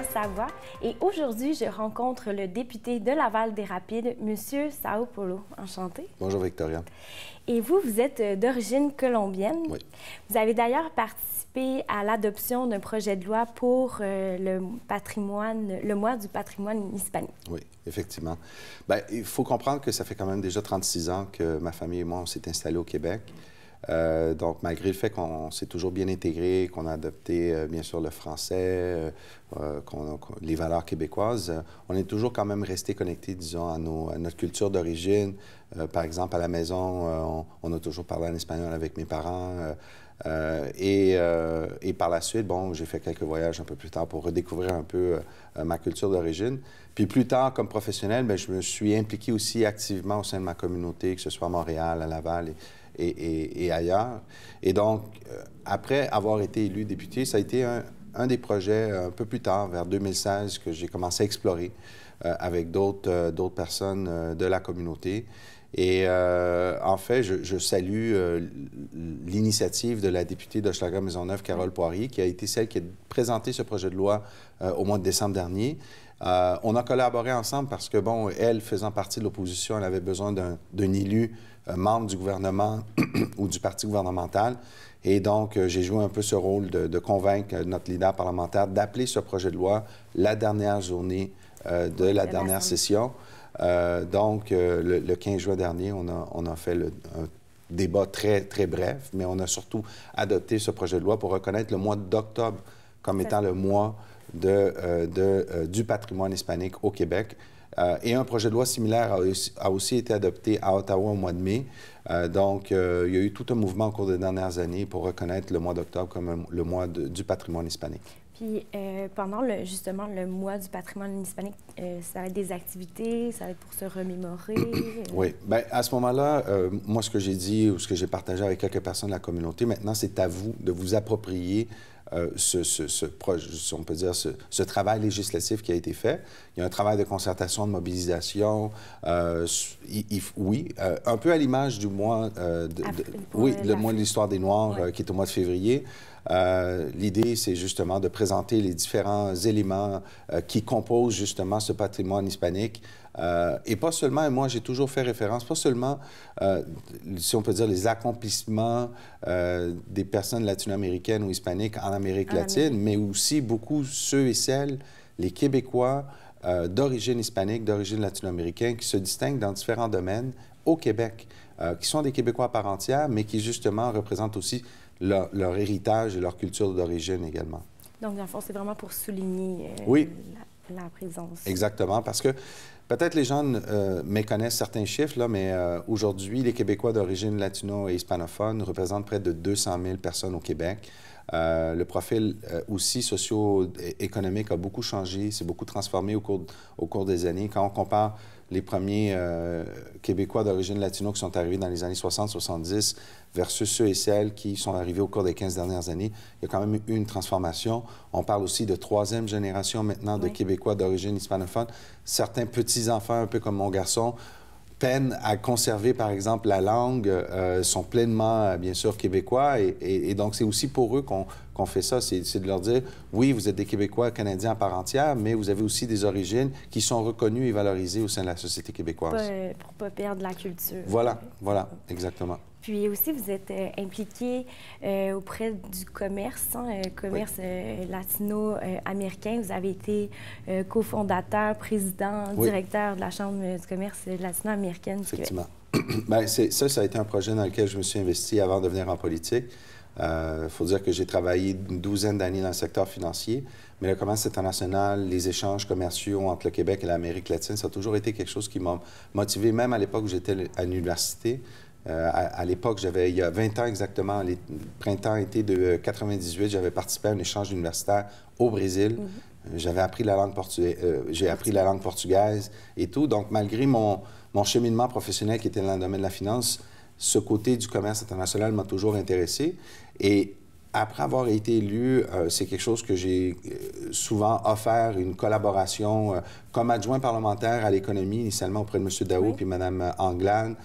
Haute-Savoie et aujourd'hui, je rencontre le député de Laval-des-Rapides, M. Sao Paulo. Enchanté. Bonjour Victoria. Et vous, vous êtes d'origine colombienne. Oui. Vous avez d'ailleurs participé à l'adoption d'un projet de loi pour le mois du patrimoine hispanique. Oui, effectivement. Bien, il faut comprendre que ça fait quand même déjà 36 ans que ma famille et moi, on s'est installés au Québec. Donc, malgré le fait qu'on s'est toujours bien intégré, qu'on a adopté, bien sûr, le français, les valeurs québécoises, on est toujours quand même resté connecté, disons, à notre culture d'origine. Par exemple, à la maison, on a toujours parlé en espagnol avec mes parents. Et par la suite, bon, j'ai fait quelques voyages un peu plus tard pour redécouvrir un peu ma culture d'origine. Puis plus tard, comme professionnel, bien, je me suis impliqué aussi activement au sein de ma communauté, que ce soit à Montréal, à Laval et ailleurs. Et donc, après avoir été élu député, ça a été un des projets un peu plus tard, vers 2016, que j'ai commencé à explorer avec d'autres personnes de la communauté. Et en fait, je salue l'initiative de la députée d'Hochelaga-Maisonneuve, Carole Poirier, qui a été celle qui a présenté ce projet de loi au mois de décembre dernier. On a collaboré ensemble parce que, bon, elle, faisant partie de l'opposition, elle avait besoin d'un élu membre du gouvernement ou du parti gouvernemental. Et donc, j'ai joué un peu ce rôle de convaincre notre leader parlementaire d'appeler ce projet de loi la dernière journée de la dernière session. Donc, le 15 juin dernier, on a fait un débat très, très bref, mais on a surtout adopté ce projet de loi pour reconnaître le mois d'octobre comme étant le mois du patrimoine hispanique au Québec. Et un projet de loi similaire a aussi été adopté à Ottawa au mois de mai. Donc, il y a eu tout un mouvement au cours des dernières années pour reconnaître le mois d'octobre comme le mois du patrimoine hispanique. Puis, pendant justement le mois du patrimoine hispanique, ça va être des activités, ça va être pour se remémorer? Oui. Bien, à ce moment-là, moi, ce que j'ai dit ou ce que j'ai partagé avec quelques personnes de la communauté, maintenant, c'est à vous de vous approprier on peut dire, ce travail législatif qui a été fait. Il y a un travail de concertation, de mobilisation. Oui, un peu à l'image du mois le mois de l'histoire des Noirs, qui est au mois de février. L'idée, c'est justement de présenter les différents éléments qui composent justement ce patrimoine hispanique. Et pas seulement, et moi j'ai toujours fait référence, pas seulement, si on peut dire, les accomplissements des personnes latino-américaines ou hispaniques en Amérique latine, mais aussi beaucoup ceux et celles, les Québécois d'origine hispanique, d'origine latino-américaine, qui se distinguent dans différents domaines au Québec, qui sont des Québécois à part entière, mais qui justement représentent aussi leur héritage et leur culture d'origine également. Donc, dans le fond, c'est vraiment pour souligner la présence. Exactement, parce que peut-être les gens méconnaissent certains chiffres, là, mais aujourd'hui, les Québécois d'origine latino et hispanophone représentent près de 200 000 personnes au Québec. Le profil aussi socio-économique a beaucoup changé, s'est beaucoup transformé au cours des années. Quand on compare les premiers Québécois d'origine latino qui sont arrivés dans les années 60-70 versus ceux et celles qui sont arrivés au cours des 15 dernières années, il y a quand même eu une transformation. On parle aussi de troisième génération maintenant de Québécois d'origine hispanophone. Certains petits-enfants, un peu comme mon garçon, peinent à conserver, par exemple, la langue, sont pleinement, bien sûr, québécois. Et donc, c'est aussi pour eux qu'on fait ça. C'est de leur dire, oui, vous êtes des Québécois canadiens à part entière, mais vous avez aussi des origines qui sont reconnues et valorisées au sein de la société québécoise. Pour ne pas perdre la culture. Voilà, exactement. Puis aussi, vous êtes impliqué auprès du commerce, latino-américain. Vous avez été cofondateur, président, directeur de la Chambre du commerce latino-américaine du Québec. Effectivement. Bien, ça a été un projet dans lequel je me suis investi avant de venir en politique. Il faut dire que j'ai travaillé une douzaine d'années dans le secteur financier, mais le commerce international, les échanges commerciaux entre le Québec et l'Amérique latine, ça a toujours été quelque chose qui m'a motivé, même à l'époque où j'étais à l'université. À l'époque, il y a 20 ans exactement, le printemps-été de 98, j'avais participé à un échange universitaire au Brésil. J'avais appris la langue j'ai appris la langue portugaise et tout. Donc, malgré mon cheminement professionnel qui était dans le domaine de la finance, ce côté du commerce international m'a toujours intéressé. Et après avoir été élu, c'est quelque chose que j'ai souvent offert, une collaboration comme adjoint parlementaire à l'économie, initialement auprès de M. Daou puis Mme Anglade,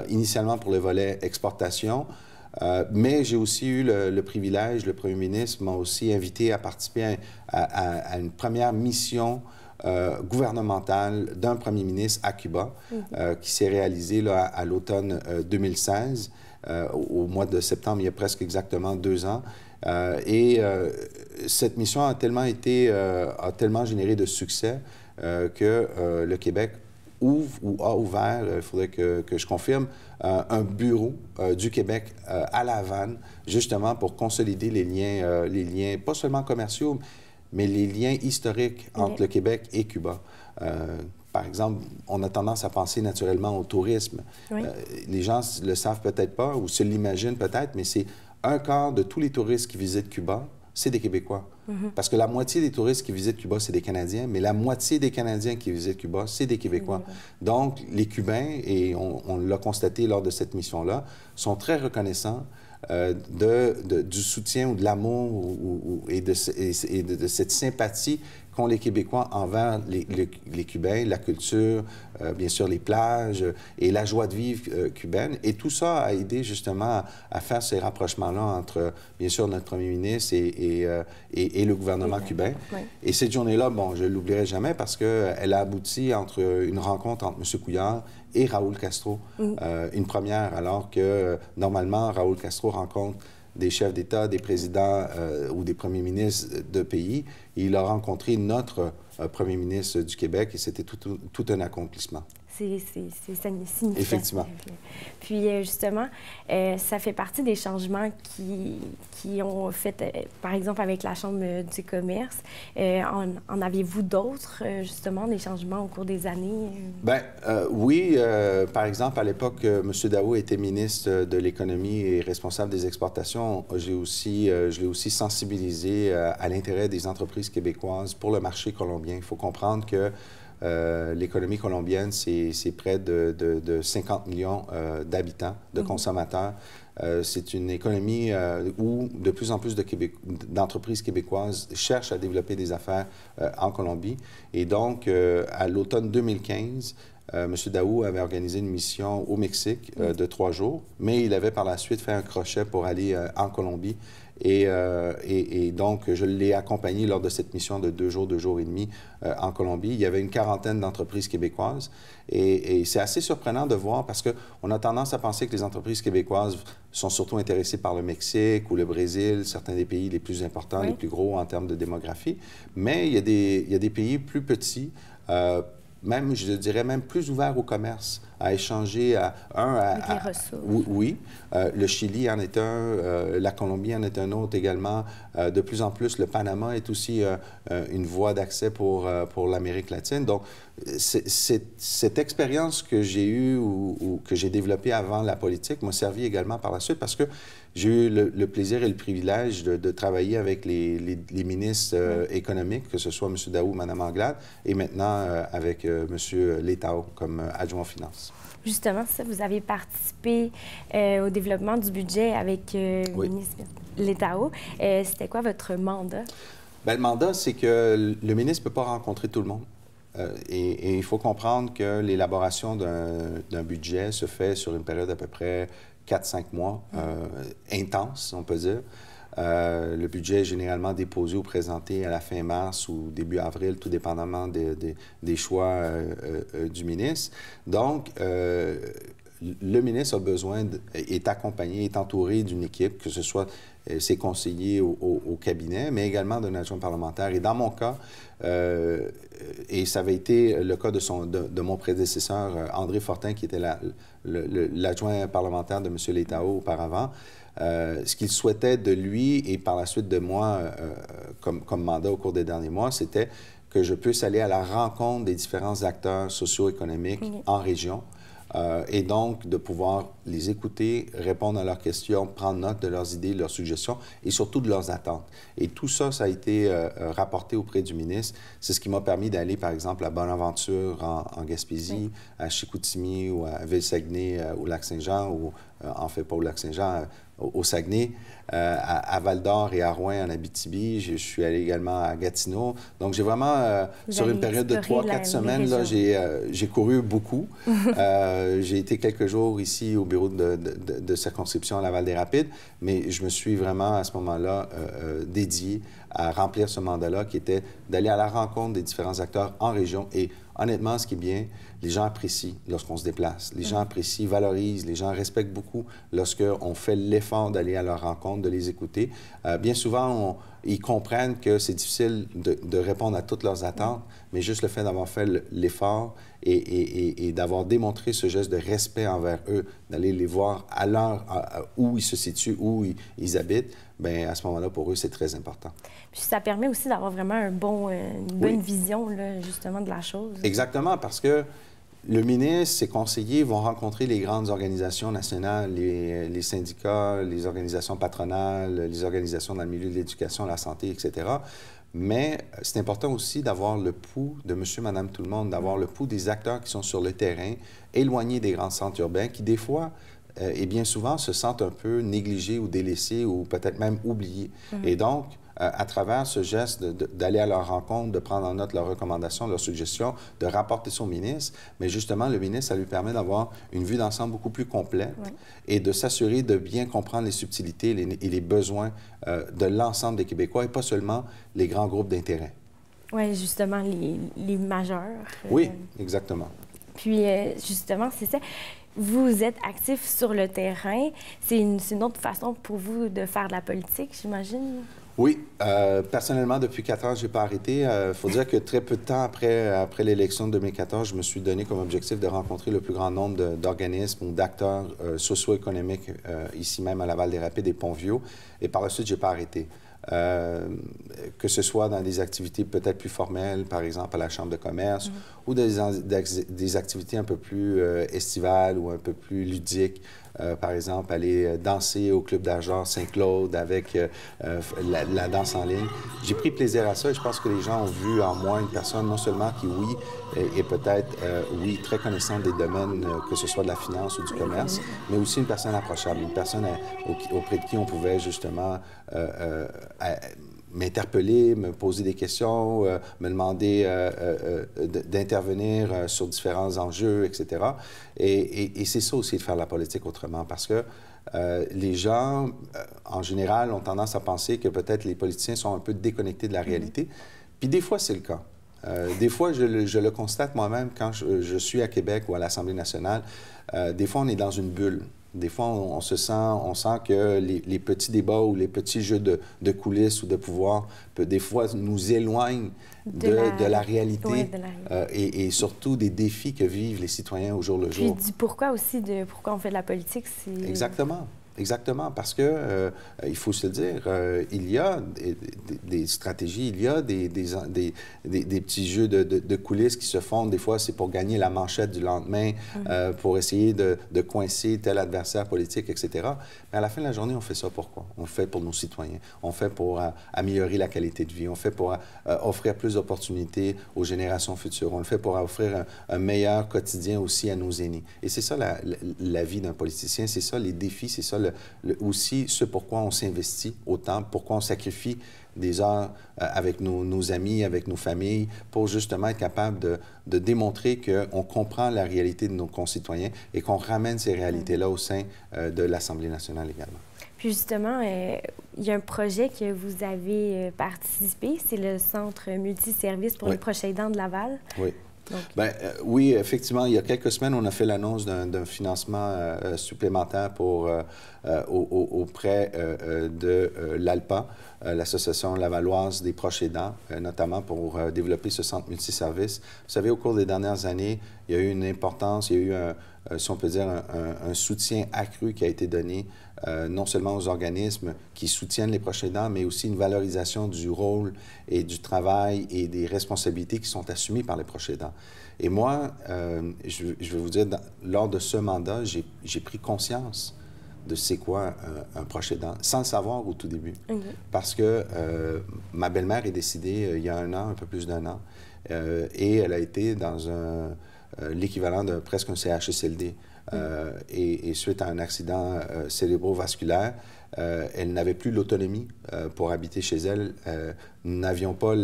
initialement pour le volet exportation. Mais j'ai aussi eu le privilège, le premier ministre m'a aussi invité à participer à une première mission gouvernementale d'un premier ministre à Cuba, qui s'est réalisée là, à l'automne 2016, au mois de septembre, il y a presque exactement 2 ans. Cette mission a a tellement généré de succès que le Québec ouvre ou a ouvert, il faudrait que je confirme, un bureau du Québec à La Havane, justement pour consolider les liens pas seulement commerciaux, mais les liens historiques entre le Québec et Cuba. Par exemple, on a tendance à penser naturellement au tourisme. Oui. Les gens le savent peut-être pas ou se l'imaginent peut-être, mais c'est 1/4 de tous les touristes qui visitent Cuba, c'est des Québécois. Parce que la moitié des touristes qui visitent Cuba, c'est des Canadiens, mais la moitié des Canadiens qui visitent Cuba, c'est des Québécois. Donc, les Cubains, et on l'a constaté lors de cette mission-là, sont très reconnaissants du soutien ou de l'amour et de cette sympathie qu'ont les Québécois envers les Cubains, la culture, bien sûr les plages et la joie de vivre cubaine. Et tout ça a aidé justement à faire ces rapprochements-là entre, bien sûr, notre premier ministre et le gouvernement cubain. Oui. Et cette journée-là, bon, je ne l'oublierai jamais parce qu'elle a abouti entre une rencontre entre M. Couillard et Raúl Castro, une première, alors que normalement, Raúl Castro rencontre des chefs d'État, des présidents ou des premiers ministres de pays. Et il a rencontré notre premier ministre du Québec et c'était tout un accomplissement. C'est significatif. Effectivement. Puis, justement, ça fait partie des changements qui ont fait, par exemple, avec la Chambre du commerce. En aviez-vous d'autres, justement, des changements au cours des années? Bien, oui. Par exemple, à l'époque, M. Daou était ministre de l'Économie et responsable des exportations. Je l'ai aussi sensibilisé à l'intérêt des entreprises québécoises pour le marché colombien. Il faut comprendre que l'économie colombienne, c'est près de 50 millions d'habitants, de consommateurs. C'est une économie où de plus en plus d'entreprises québécoises cherchent à développer des affaires en Colombie. Et donc, à l'automne 2015, M. Daou avait organisé une mission au Mexique de 3 jours, mais il avait par la suite fait un crochet pour aller en Colombie. Et donc, je l'ai accompagné lors de cette mission de 2 jours, 2 jours et demi en Colombie. Il y avait une quarantaine d'entreprises québécoises. Et c'est assez surprenant de voir parce qu'on a tendance à penser que les entreprises québécoises sont surtout intéressées par le Mexique ou le Brésil, certains des pays les plus importants, les plus gros en termes de démographie. Mais il y a des pays plus petits, même, je dirais, même plus ouverts au commerce, à échanger avec les ressources. Oui. Le Chili en est un, la Colombie en est un autre également. De plus en plus, le Panama est aussi une voie d'accès pour l'Amérique latine. Donc, cette expérience que j'ai eue ou que j'ai développée avant la politique m'a servi également par la suite parce que j'ai eu le plaisir et le privilège de travailler avec les ministres économiques, que ce soit M. Daou, Mme Anglade, et maintenant avec M. Letao comme adjoint aux finances. Justement, ça, vous avez participé au développement du budget avec le ministre Letao. C'était quoi votre mandat? Bien, le mandat, c'est que le ministre ne peut pas rencontrer tout le monde. Et il faut comprendre que l'élaboration d'un budget se fait sur une période à peu près 4-5 mois, intense, on peut dire. Le budget est généralement déposé ou présenté à la fin mars ou début avril, tout dépendamment des choix du ministre. Donc, le ministre a besoin, est accompagné, est entouré d'une équipe, que ce soit ses conseillers au cabinet, mais également d'un adjoint parlementaire. Et dans mon cas, et ça avait été le cas de mon prédécesseur, André Fortin, qui était l'adjoint parlementaire de M. Letao auparavant, ce qu'il souhaitait de lui et par la suite de moi comme mandat au cours des derniers mois, c'était que je puisse aller à la rencontre des différents acteurs socio-économiques en région. Et donc, de pouvoir les écouter, répondre à leurs questions, prendre note de leurs idées, de leurs suggestions et surtout de leurs attentes. Et tout ça, ça a été rapporté auprès du ministre. C'est ce qui m'a permis d'aller, par exemple, à Bonaventure, en Gaspésie, à Chicoutimi ou à Ville-Saguenay, au Lac-Saint-Jean, ou en fait pas au Lac-Saint-Jean, au Saguenay, à Val-d'Or et à Rouen, en Abitibi. Je suis allé également à Gatineau. Donc, j'ai vraiment, sur une période de 3-4 semaines, là, j'ai couru beaucoup. J'ai été quelques jours ici au bureau de circonscription à Laval-des-Rapides, mais je me suis vraiment, à ce moment-là, dédié à remplir ce mandat-là, qui était d'aller à la rencontre des différents acteurs en région. Et honnêtement, ce qui est bien, les gens apprécient lorsqu'on se déplace. Les gens apprécient, valorisent, les gens respectent beaucoup lorsqu'on fait l'effort d'aller à leur rencontre, de les écouter. Bien souvent, ils comprennent que c'est difficile de répondre à toutes leurs attentes, mais juste le fait d'avoir fait l'effort et d'avoir démontré ce geste de respect envers eux, d'aller les voir où ils se situent, où ils habitent, bien, à ce moment-là, pour eux, c'est très important. Puis ça permet aussi d'avoir vraiment une bonne vision, là, justement, de la chose. Exactement, parce que le ministre, ses conseillers vont rencontrer les grandes organisations nationales, les syndicats, les organisations patronales, les organisations dans le milieu de l'éducation, la santé, etc. Mais c'est important aussi d'avoir le pouls de monsieur, madame, tout le monde, d'avoir le pouls des acteurs qui sont sur le terrain, éloignés des grands centres urbains, qui des fois et bien souvent se sentent un peu négligés ou délaissés ou peut-être même oubliés. Et donc, à travers ce geste d'aller à leur rencontre, de prendre en note leurs recommandations, leurs suggestions, de rapporter ça au ministre, mais justement, le ministre, ça lui permet d'avoir une vue d'ensemble beaucoup plus complète et de s'assurer de bien comprendre les subtilités et les besoins de l'ensemble des Québécois et pas seulement les grands groupes d'intérêt. Oui, justement, les majeurs. Oui, exactement. Puis, justement, c'est ça. Vous êtes actif sur le terrain. C'est une autre façon pour vous de faire de la politique, j'imagine? Oui. Personnellement, depuis 4 ans, je n'ai pas arrêté. Il faut dire que très peu de temps après l'élection de 2014, je me suis donné comme objectif de rencontrer le plus grand nombre d'organismes ou d'acteurs socio-économiques ici même à Laval-des-Rapides et Pont-Vieux. Et par la suite, je n'ai pas arrêté. Que ce soit dans des activités peut-être plus formelles, par exemple à la Chambre de commerce, ou des activités un peu plus estivales ou un peu plus ludiques. Par exemple, aller danser au Club d'Argent Saint-Claude avec la danse en ligne. J'ai pris plaisir à ça et je pense que les gens ont vu en moi une personne non seulement qui, oui, est peut-être, oui, très connaissante des domaines, que ce soit de la finance ou du commerce, mais aussi une personne approchable, une personne auprès de qui on pouvait justement m'interpeller, me poser des questions, me demander d'intervenir sur différents enjeux, etc. Et c'est ça aussi de faire la politique autrement, parce que les gens, en général, ont tendance à penser que peut-être les politiciens sont un peu déconnectés de la réalité. Puis des fois, c'est le cas. Des fois, je le constate moi-même quand je suis à Québec ou à l'Assemblée nationale. Des fois, on est dans une bulle. Des fois, on sent que les petits débats ou les petits jeux de coulisses ou de pouvoir, des fois, nous éloignent de la réalité et surtout des défis que vivent les citoyens au jour le jour. Puis du pourquoi aussi, pourquoi on fait de la politique, c'est... Exactement. Exactement, parce que, il faut se le dire, il y a des stratégies, il y a des petits jeux de coulisses qui se font. Des fois, c'est pour gagner la manchette du lendemain, pour essayer de coincer tel adversaire politique, etc. Mais à la fin de la journée, on fait ça pourquoi? On le fait pour nos citoyens. On le fait pour améliorer la qualité de vie. On le fait pour offrir plus d'opportunités aux générations futures. On le fait pour offrir un meilleur quotidien aussi à nos aînés. Et c'est ça la vie d'un politicien, c'est ça les défis, c'est ça aussi ce pourquoi on s'investit autant, pourquoi on sacrifie des heures avec nos amis, avec nos familles, pour justement être capable de démontrer qu'on comprend la réalité de nos concitoyens et qu'on ramène ces réalités-là au sein de l'Assemblée nationale également. Puis justement, il y a un projet que vous avez participé, c'est le Centre multiservice pour les proches aidants de Laval. Oui. Bien, oui, effectivement, il y a quelques semaines, on a fait l'annonce d'un financement supplémentaire auprès de l'ALPA, l'Association lavalloise des proches aidants, notamment pour développer ce centre multiservice. Vous savez, au cours des dernières années, il y a eu une importance, il y a eu si on peut dire, un soutien accru qui a été donné non seulement aux organismes qui soutiennent les proches aidants, mais aussi une valorisation du rôle et du travail et des responsabilités qui sont assumées par les proches aidants. Et moi, je vais vous dire, lors de ce mandat, j'ai pris conscience de c'est quoi un proche aidant, sans le savoir au tout début. Parce que ma belle-mère est décédée il y a un peu plus d'1 an, et elle a été dans l'équivalent de presque un CHSLD. Et suite à un accident cérébrovasculaire, elle n'avait plus l'autonomie pour habiter chez elle. Nous n'avions pas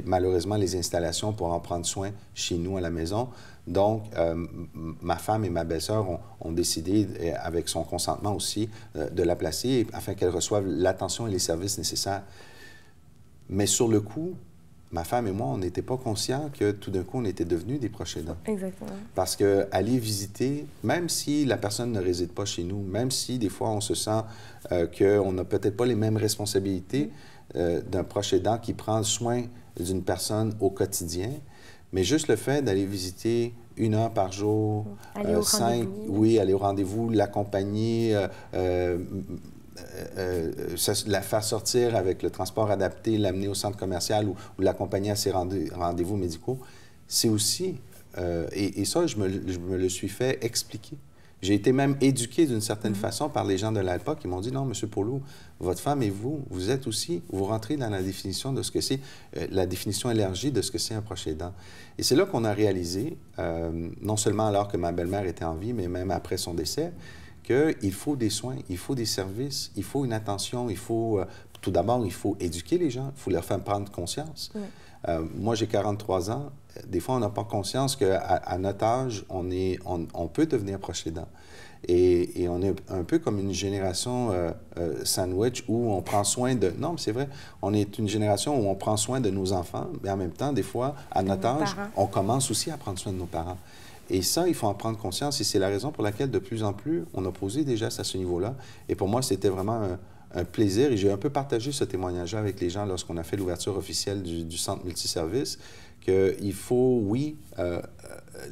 malheureusement les installations pour en prendre soin chez nous à la maison. Donc, ma femme et ma belle-sœur ont décidé, avec son consentement aussi, de la placer afin qu'elle reçoive l'attention et les services nécessaires. Mais sur le coup, ma femme et moi, on n'était pas conscients que tout d'un coup, on était devenus des proches aidants. Exactement. Parce qu'aller visiter, même si la personne ne réside pas chez nous, même si des fois on se sent qu'on n'a peut-être pas les mêmes responsabilités d'un proche aidant qui prend soin d'une personne au quotidien, mais juste le fait d'aller visiter 1 heure par jour, aller au 5, oui, aller au rendez-vous, l'accompagner, la faire sortir avec le transport adapté, l'amener au centre commercial ou l'accompagner à ses rendez-vous médicaux, c'est aussi, et ça, je me le suis fait expliquer. J'ai été même éduqué d'une certaine façon par les gens de l'ALPA qui m'ont dit, non, M. Paulo, votre femme et vous, vous êtes aussi, vous rentrez dans la définition de ce que c'est, la définition élargie de ce que c'est un proche aidant. Et c'est là qu'on a réalisé, non seulement alors que ma belle-mère était en vie, mais même après son décès, qu'il faut des soins, il faut des services, il faut une attention, il faut, tout d'abord, il faut éduquer les gens, il faut leur faire prendre conscience. Moi, j'ai 43 ans. Des fois, on n'a pas conscience qu'à notre âge, on peut devenir proche aidant. Et on est un peu comme une génération sandwich où on prend soin de... Non, mais c'est vrai, on est une génération où on prend soin de nos enfants, mais en même temps, des fois, à notre âge, on commence aussi à prendre soin de nos parents. Et ça, il faut en prendre conscience. Et c'est la raison pour laquelle, de plus en plus, on a posé des gestes à ce niveau-là. Et pour moi, c'était vraiment un plaisir. Et j'ai un peu partagé ce témoignage-là avec les gens lorsqu'on a fait l'ouverture officielle du centre multiservice, qu'il faut, oui,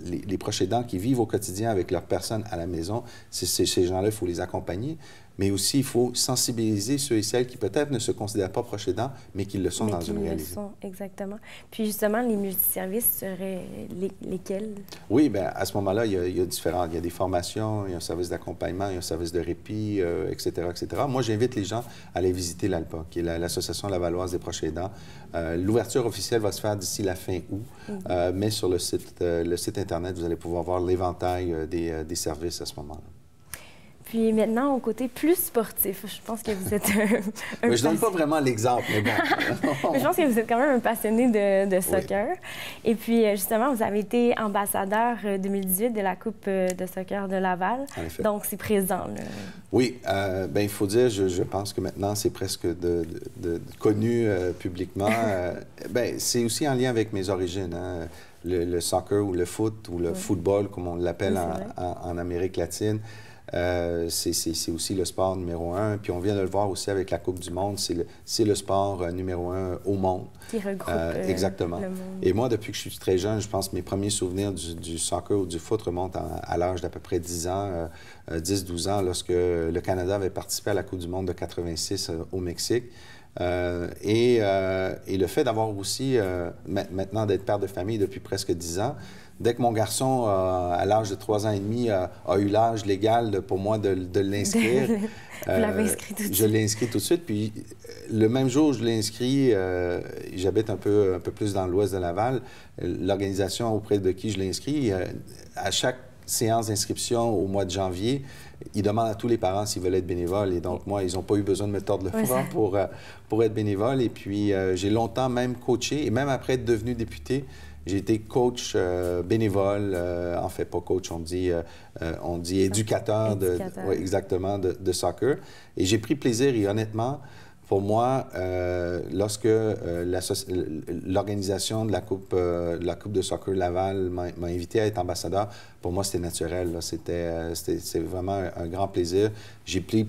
les proches aidants qui vivent au quotidien avec leurs personnes à la maison, ces gens-là, il faut les accompagner. Mais aussi, il faut sensibiliser ceux et celles qui peut-être ne se considèrent pas proches aidants, mais qui le sont dans une réalité. Exactement. Puis justement, les multiservices seraient lesquels? Oui, bien, à ce moment-là, il y a différents. Il y a des formations, il y a un service d'accompagnement, il y a un service de répit, etc., etc. Moi, j'invite les gens à aller visiter l'ALPA, qui est l'Association lavalloise des proches aidants. L'ouverture officielle va se faire d'ici la fin août, mais sur le site Internet, vous allez pouvoir voir l'éventail des services à ce moment-là. Puis maintenant, au côté plus sportif, je pense que vous êtes mais je donne pas vraiment l'exemple, mais bon. Mais je pense que vous êtes quand même un passionné de soccer. Oui. Et puis, justement, vous avez été ambassadeur 2018 de la Coupe de soccer de Laval. En effet. Donc, c'est présent, là. Oui. Bien, il faut dire, je pense que maintenant, c'est presque connu publiquement. Bien, c'est aussi en lien avec mes origines, hein. Le soccer ou le foot ou le football, comme on l'appelle en Amérique latine. C'est aussi le sport numéro 1. Puis on vient de le voir aussi avec la Coupe du Monde. C'est le sport numéro 1 au monde. Qui regroupe exactement. Le monde. Et moi, depuis que je suis très jeune, je pense que mes premiers souvenirs du soccer ou du foot remontent à l'âge d'à peu près 10 ans, 10-12 ans, lorsque le Canada avait participé à la Coupe du Monde de 86 au Mexique. Et le fait d'avoir aussi, maintenant d'être père de famille depuis presque 10 ans, dès que mon garçon, à l'âge de 3 ans et demi, a eu l'âge légal pour moi de l'inscrire, vous l'avez inscrit tout de suite. Je l'ai inscrit tout de suite. Puis le même jour où je l'ai inscrit, j'habite un peu plus dans l'ouest de Laval, l'organisation auprès de qui je l'ai inscrit, à chaque séance d'inscription au mois de janvier, ils demandent à tous les parents s'ils veulent être bénévoles. Et donc, moi, ils n'ont pas eu besoin de me tordre le bras pour être bénévole. Et puis, j'ai longtemps même coaché. Et même après être devenu député, j'ai été coach bénévole. En fait, pas coach, on dit éducateur. Ouais, exactement, de soccer. Et j'ai pris plaisir. Et honnêtement, pour moi, lorsque l'organisation de la Coupe de soccer Laval m'a invité à être ambassadeur, pour moi, c'était naturel. C'est vraiment un grand plaisir. J'ai pris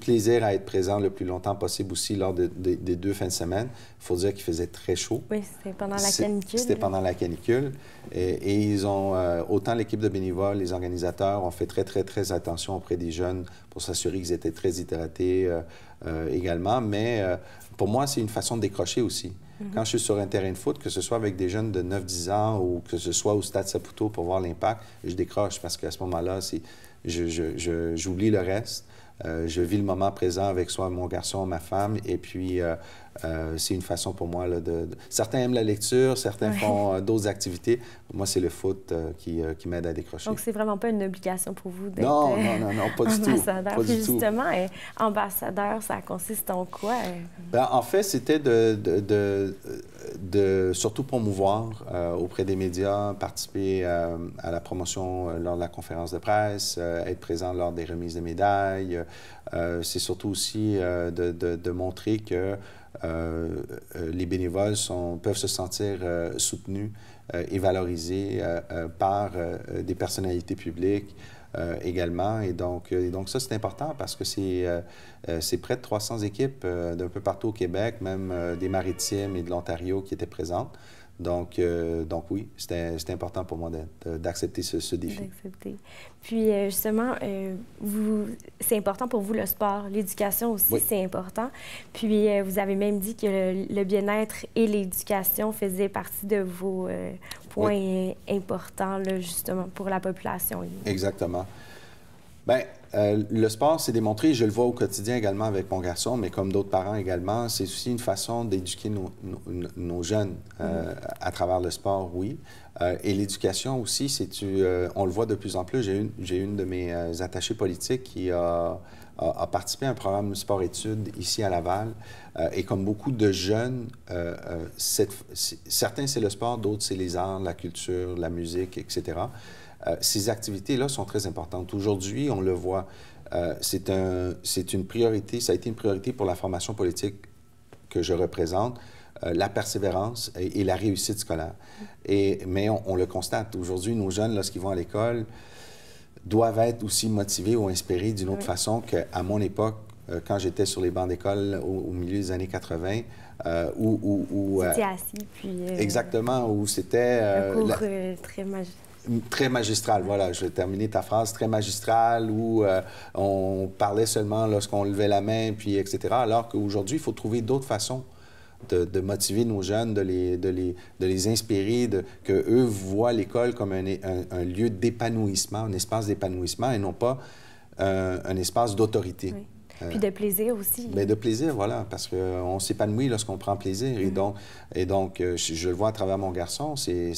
plaisir à être présent le plus longtemps possible aussi lors des 2 fins de semaine. Il faut dire qu'il faisait très chaud. Oui, c'était pendant la canicule. C'était pendant la canicule. Et ils ont, autant l'équipe de bénévoles, les organisateurs ont fait très, très, très attention auprès des jeunes pour s'assurer qu'ils étaient très hydratés également. Mais pour moi, c'est une façon de décrocher aussi. Quand je suis sur un terrain de foot, que ce soit avec des jeunes de 9-10 ans ou que ce soit au Stade Saputo pour voir l'impact, je décroche parce qu'à ce moment-là, j'oublie le reste. Je vis le moment présent avec soit mon garçon, ma femme, et puis c'est une façon pour moi là, Certains aiment la lecture, certains font d'autres activités. Moi, c'est le foot qui m'aide à décrocher. Donc, c'est vraiment pas une obligation pour vous d'être non, pas du tout. Ambassadeur. Puis justement, ambassadeur, ça consiste en quoi? Bien, en fait, c'était de de surtout promouvoir auprès des médias, participer à la promotion lors de la conférence de presse, être présent lors des remises de médailles. C'est surtout aussi de montrer que les bénévoles peuvent se sentir soutenus et valorisés par des personnalités publiques. Également. Et donc ça, c'est important parce que c'est près de 300 équipes d'un peu partout au Québec, même des Maritimes et de l'Ontario qui étaient présentes. Donc oui, c'était important pour moi d'accepter ce défi. D'accepter. Puis justement, c'est important pour vous le sport, l'éducation aussi, oui. C'est important. Puis vous avez même dit que le bien-être et l'éducation faisaient partie de vos points oui. Importants, là, justement, pour la population. Exactement. Bien, le sport, c'est démontré, je le vois au quotidien également avec mon garçon, mais comme d'autres parents également, c'est aussi une façon d'éduquer nos jeunes à travers le sport, oui. Et l'éducation aussi, on le voit de plus en plus. J'ai une de mes attachées politiques qui a participé à un programme sport-études ici à Laval. Et comme beaucoup de jeunes, certains, c'est le sport, d'autres, c'est les arts, la culture, la musique, etc. Ces activités-là sont très importantes. Aujourd'hui, on le voit, c'est une priorité, ça a été une priorité pour la formation politique que je représente, la persévérance et la réussite scolaire. Mais on le constate. Aujourd'hui, nos jeunes, lorsqu'ils vont à l'école, doivent être aussi motivés ou inspirés d'une autre façon qu'à mon époque, quand j'étais sur les bancs d'école au milieu des années 80, où c'était assis, puis... exactement, où c'était... un cours très magique. Très magistral, voilà, je vais terminer ta phrase, très magistral, où on parlait seulement lorsqu'on levait la main, puis etc. Alors qu'aujourd'hui, il faut trouver d'autres façons de motiver nos jeunes, de les inspirer, qu'eux voient l'école comme un lieu d'épanouissement, un espace d'épanouissement et non pas un espace d'autorité. Oui. Puis de plaisir aussi. Bien, de plaisir, voilà, parce qu'on s'épanouit lorsqu'on prend plaisir. Et donc, je le vois à travers mon garçon, c'est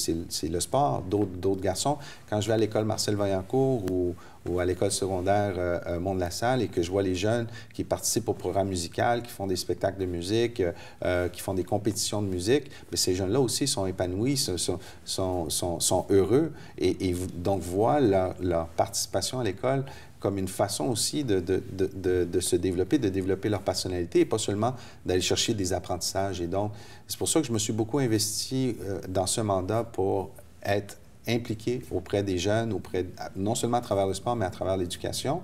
le sport. D'autres garçons, quand je vais à l'école Marcel Vaillancourt ou à l'école secondaire Mont-de-la-Salle et que je vois les jeunes qui participent au programme musical, qui font des spectacles de musique, qui font des compétitions de musique, bien, ces jeunes-là aussi sont épanouis, sont heureux et donc voient leur participation à l'école comme une façon aussi de se développer, de développer leur personnalité et pas seulement d'aller chercher des apprentissages. Et donc, c'est pour ça que je me suis beaucoup investi dans ce mandat pour être impliqué auprès des jeunes, non seulement à travers le sport, mais à travers l'éducation.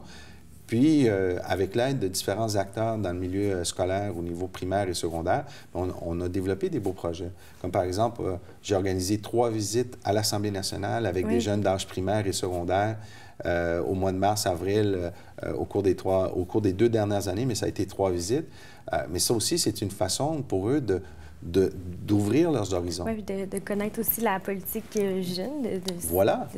Puis, avec l'aide de différents acteurs dans le milieu scolaire au niveau primaire et secondaire, on a développé des beaux projets. Comme par exemple, j'ai organisé 3 visites à l'Assemblée nationale avec des jeunes d'âge primaire et secondaire au mois de mars-avril, au cours des 2 dernières années, mais ça a été 3 visites. Mais ça aussi, c'est une façon pour eux d'ouvrir leurs horizons. Oui, de connaître aussi la politique jeune. Voilà,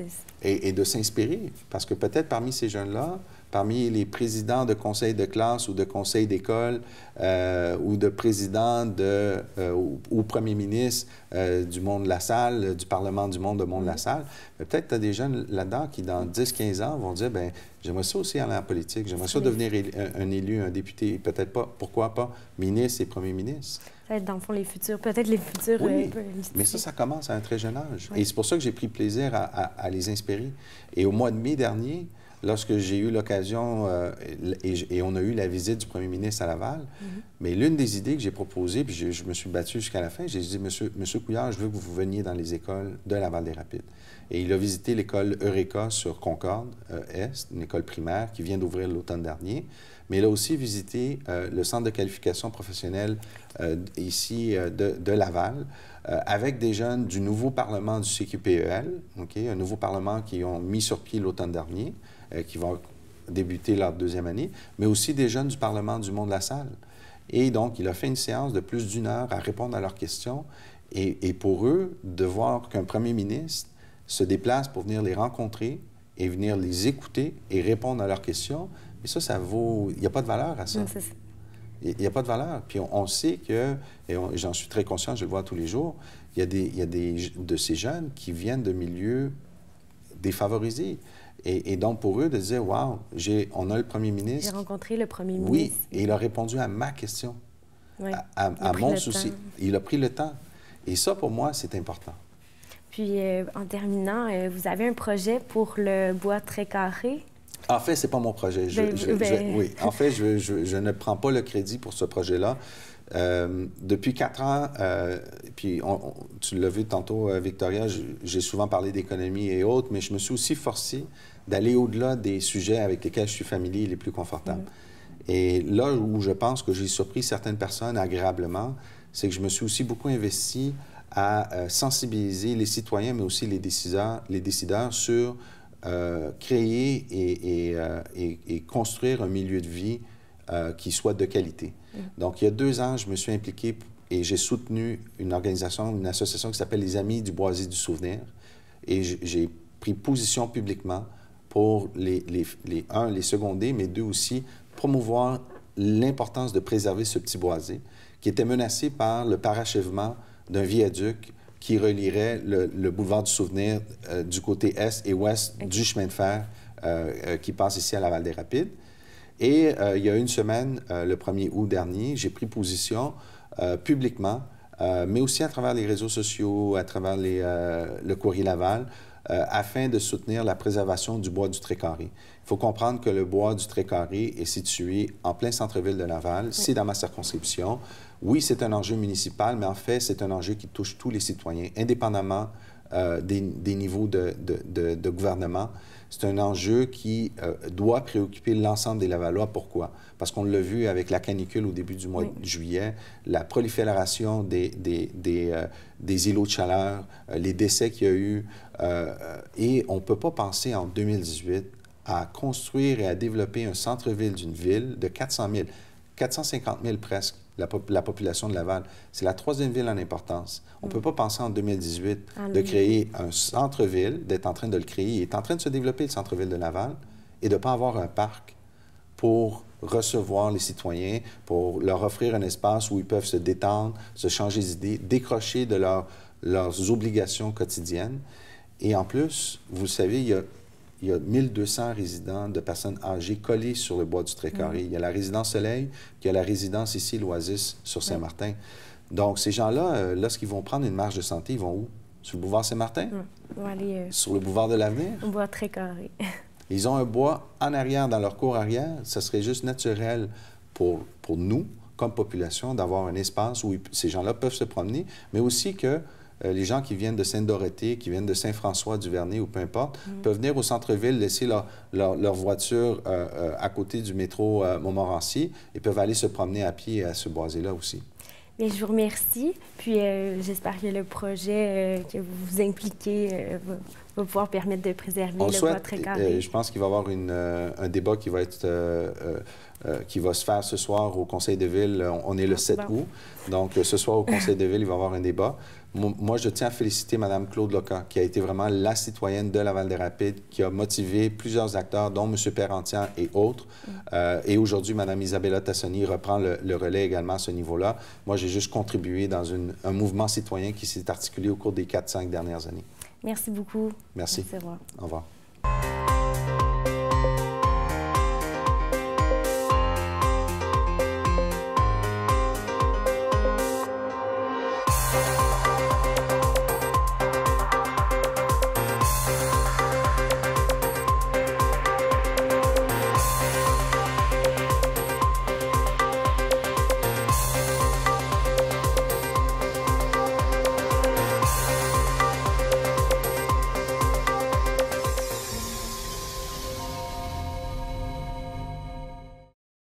et de s'inspirer. Parce que peut-être parmi ces jeunes-là, parmi les présidents de conseils de classe ou de conseils d'école ou de présidents ou premiers ministres du monde de la salle, du Parlement du monde de Mont-de-la-Salle, peut-être tu as des jeunes là-dedans qui, dans 10-15 ans, vont dire, bien, j'aimerais ça aussi aller en politique, j'aimerais ça devenir un élu, un député, peut-être pas, pourquoi pas, ministre et premier ministre. Peut-être, dans le fond, peut-être les futurs... Oui, mais ça commence à un très jeune âge. Oui. Et c'est pour ça que j'ai pris plaisir à les inspirer. Et au mois de mai dernier, lorsque j'ai eu l'occasion, et on a eu la visite du premier ministre à Laval, mais l'une des idées que j'ai proposées, puis je me suis battu jusqu'à la fin, j'ai dit, Monsieur Couillard, je veux que vous veniez dans les écoles de Laval-des-Rapides. Et il a visité l'école Eureka sur Concorde Est, une école primaire qui vient d'ouvrir l'automne dernier. Mais il a aussi visité le centre de qualification professionnelle ici de Laval, avec des jeunes du nouveau Parlement du CQPEL, un nouveau Parlement qui ont mis sur pied l'automne dernier, qui vont débuter leur 2e année, mais aussi des jeunes du Parlement du Mont-de-la-Salle. Et donc, il a fait une séance de plus d'1 heure à répondre à leurs questions. Et pour eux, de voir qu'un premier ministre se déplace pour venir les rencontrer et venir les écouter et répondre à leurs questions, mais ça vaut... Il n'y a pas de valeur à ça. Il n'y a pas de valeur. Puis on sait que, et j'en suis très conscient, je le vois tous les jours, il y a des de ces jeunes qui viennent de milieux défavorisés. Et donc, pour eux, de dire, wow, on a le premier ministre. J'ai rencontré le premier ministre. Oui, et il a répondu à ma question, à mon souci. Il a pris le temps. Et ça, pour moi, c'est important. Puis, en terminant, vous avez un projet pour le bois très carré? En fait, ce n'est pas mon projet. Oui, en fait, je ne prends pas le crédit pour ce projet-là. Depuis 4 ans, puis tu l'as vu tantôt, Victoria, j'ai souvent parlé d'économie et autres, mais je me suis aussi forcé d'aller au-delà des sujets avec lesquels je suis familier et les plus confortables. Et là où je pense que j'ai surpris certaines personnes agréablement, c'est que je me suis aussi beaucoup investi à sensibiliser les citoyens, mais aussi les décideurs sur créer et construire un milieu de vie qui soit de qualité. Donc, il y a 2 ans, je me suis impliqué et j'ai soutenu une association qui s'appelle les Amis du Boisier du Souvenir. Et j'ai pris position publiquement pour les seconder, mais 2 aussi, promouvoir l'importance de préserver ce petit boisier qui était menacé par le parachèvement d'un viaduc qui relierait le boulevard du Souvenir du côté est et ouest du chemin de fer qui passe ici à Laval-des-Rapides. Et il y a une semaine, le 1er août dernier, j'ai pris position publiquement, mais aussi à travers les réseaux sociaux, à travers le Courrier Laval, afin de soutenir la préservation du bois du Trait-Carré. Il faut comprendre que le bois du Trait-Carré est situé en plein centre-ville de Laval. C'est dans ma circonscription. Oui, c'est un enjeu municipal, mais en fait, c'est un enjeu qui touche tous les citoyens, indépendamment des niveaux de gouvernement. C'est un enjeu qui doit préoccuper l'ensemble des Lavallois. Pourquoi? Parce qu'on l'a vu avec la canicule au début du mois de juillet, la prolifération des îlots de chaleur, les décès qu'il y a eu. Et on ne peut pas penser en 2018 à construire et à développer un centre-ville d'une ville de 400 000, 450 000 presque, la population de Laval. C'est la 3e ville en importance. On ne peut pas penser en 2018 de créer un centre-ville, d'être en train de le créer. Il est en train de se développer, le centre-ville de Laval, et de ne pas avoir un parc pour recevoir les citoyens, pour leur offrir un espace où ils peuvent se détendre, se changer d'idées, décrocher de leurs obligations quotidiennes. Et en plus, vous le savez, il y a 1200 résidents de personnes âgées collés sur le bois du Trait-Carré. Il y a la résidence Soleil, puis il y a la résidence ici, l'Oasis, sur Saint-Martin. Donc, ces gens-là, lorsqu'ils vont prendre une marche de santé, ils vont où? Sur le boulevard Saint-Martin? Ils vont aller... Sur le boulevard de l'Avenir? Au bois Trait-Carré. Ils ont un bois en arrière, dans leur cour arrière. Ce serait juste naturel pour nous, comme population, d'avoir un espace où ces gens-là peuvent se promener, mais aussi que les gens qui viennent de Sainte-Dorothée, qui viennent de Saint-François-du-Vernet ou peu importe, peuvent venir au centre-ville, laisser leur voiture à côté du métro Montmorency et peuvent aller se promener à pied à ce boisier-là aussi. Bien, je vous remercie. Puis j'espère que le projet que vous vous impliquez va pouvoir permettre de préserver le bois Trait-Carré. Je pense qu'il va y avoir un débat qui va se faire ce soir au Conseil de ville. On est le 7 août. Donc, ce soir, au Conseil de ville, il va y avoir un débat. Moi, je tiens à féliciter Mme Claude Loca, qui a été vraiment la citoyenne de Laval-des-Rapides, qui a motivé plusieurs acteurs, dont M. Perrentian et autres. Et aujourd'hui, Mme Isabella Tassoni reprend le relais également à ce niveau-là. Moi, j'ai juste contribué dans un mouvement citoyen qui s'est articulé au cours des 4-5 dernières années. Merci beaucoup. Merci. Merci, au revoir. Au revoir.